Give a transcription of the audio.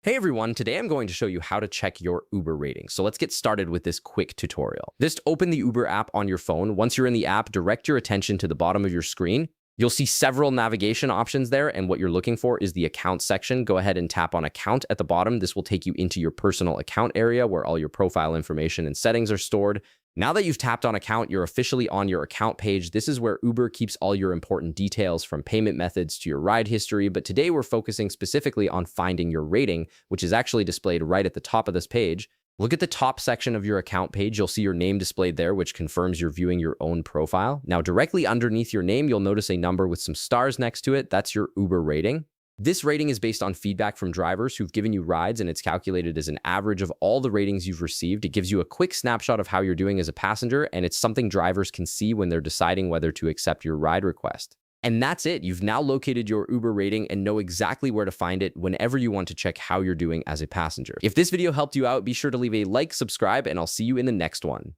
Hey everyone, today I'm going to show you how to check your Uber rating. So let's get started with this quick tutorial. Just open the Uber app on your phone. Once you're in the app, direct your attention to the bottom of your screen. You'll see several navigation options there, and what you're looking for is the account section. Go ahead and tap on account at the bottom. This will take you into your personal account area where all your profile information and settings are stored. Now that you've tapped on account, you're officially on your account page. This is where Uber keeps all your important details from payment methods to your ride history. But today we're focusing specifically on finding your rating, which is actually displayed right at the top of this page. Look at the top section of your account page. You'll see your name displayed there, which confirms you're viewing your own profile. Now, directly underneath your name, you'll notice a number with some stars next to it. That's your Uber rating. This rating is based on feedback from drivers who've given you rides, and it's calculated as an average of all the ratings you've received. It gives you a quick snapshot of how you're doing as a passenger, and it's something drivers can see when they're deciding whether to accept your ride request. And that's it. You've now located your Uber rating and know exactly where to find it whenever you want to check how you're doing as a passenger. If this video helped you out, be sure to leave a like, subscribe, and I'll see you in the next one.